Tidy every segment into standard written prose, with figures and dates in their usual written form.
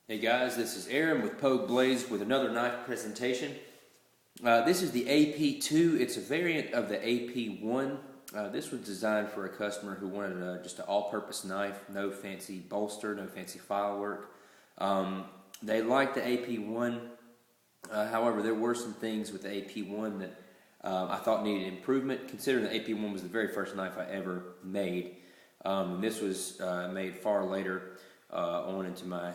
Hey guys, this is Aaron with Pogueblades with another knife presentation. This is the AP-2. It's a variant of the AP-1. This was designed for a customer who wanted just an all-purpose knife, no fancy bolster, no fancy file work. They liked the AP-1. However, there were some things with the AP-1 that I thought needed improvement, considering the AP-1 was the very first knife I ever made. And this was made far later on into my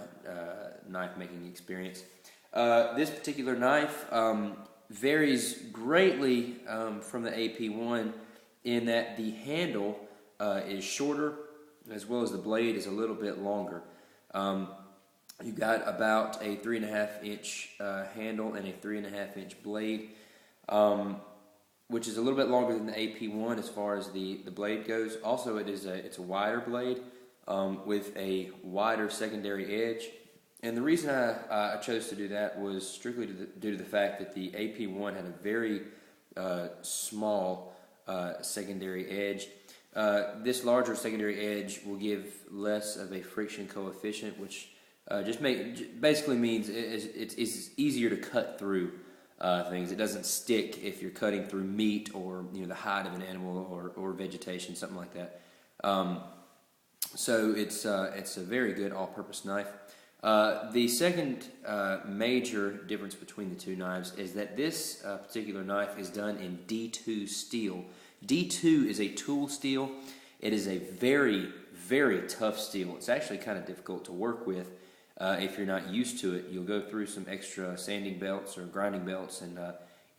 knife making experience. This particular knife varies greatly from the AP-1 in that the handle is shorter, as well as the blade is a little bit longer. You got about a 3.5 inch handle and a 3.5 inch blade, which is a little bit longer than the AP-1 as far as the blade goes. Also, it's a wider blade with a wider secondary edge. And the reason I chose to do that was strictly due to the fact that the AP-1 had a very small secondary edge. This larger secondary edge will give less of a friction coefficient, which basically means it's easier to cut through things. It doesn't stick if you're cutting through meat or the hide of an animal or vegetation, something like that. So it's a very good all-purpose knife. The second major difference between the two knives is that this particular knife is done in D2 steel. D2 is a tool steel. It is a very, very tough steel. It's actually kind of difficult to work with if you're not used to it. You'll go through some extra sanding belts or grinding belts, and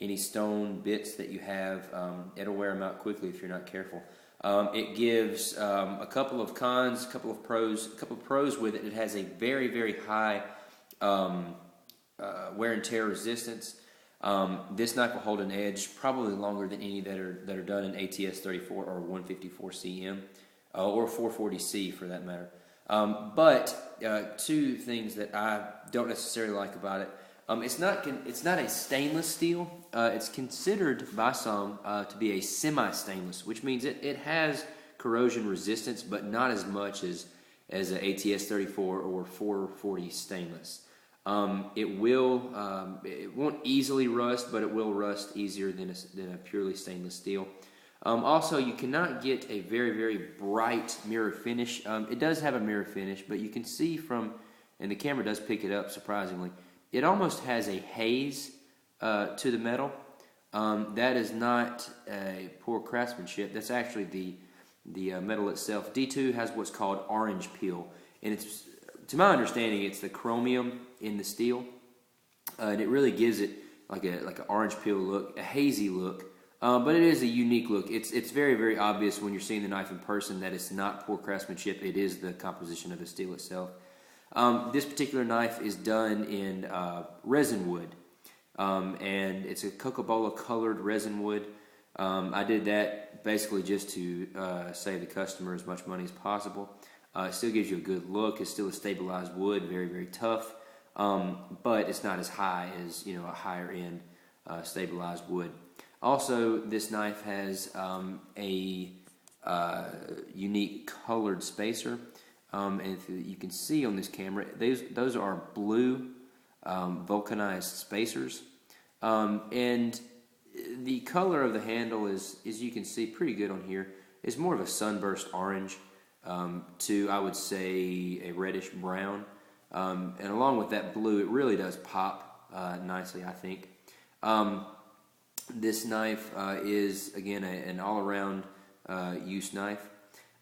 any stone bits that you have, it'll wear them out quickly if you're not careful. It gives a couple of cons, a couple of pros with it. It has a very, very high wear and tear resistance. This knife will hold an edge probably longer than any that are done in ATS-34 or 154 CM or 440C for that matter. But two things that I don't necessarily like about it. It's not a stainless steel. It's considered by some to be a semi-stainless, which means it has corrosion resistance, but not as much as an ATS-34 or 440 stainless. It won't easily rust, but it will rust easier than a purely stainless steel. Also, you cannot get a very, very bright mirror finish. It does have a mirror finish, but you can see and the camera does pick it up surprisingly, it almost has a haze to the metal. That is not a poor craftsmanship. That's actually the metal itself. D2 has what's called orange peel, and it's, to my understanding, it's the chromium in the steel, and it really gives it like an orange peel look, a hazy look. But it is a unique look. It's very, very obvious when you're seeing the knife in person that it's not poor craftsmanship. It is the composition of the steel itself. This particular knife is done in resin wood, and it's a Coca-Cola colored resin wood. I did that basically just to save the customer as much money as possible. It still gives you a good look. It's still a stabilized wood, very, very tough, but it's not as high as a higher end stabilized wood. Also, this knife has a unique colored spacer. And if you can see on this camera, those are blue vulcanized spacers. And the color of the handle is, as you can see, pretty good on here. It's more of a sunburst orange to, I would say, a reddish brown. And along with that blue, it really does pop nicely, I think. This knife is, again, an all-around use knife.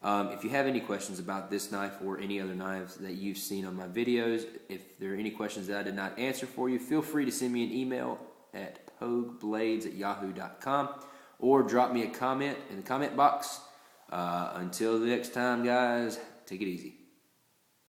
If you have any questions about this knife or any other knives that you've seen on my videos, if there are any questions that I did not answer for you, feel free to send me an email at pogueblades@yahoo.com or drop me a comment in the comment box. Until the next time, guys, take it easy.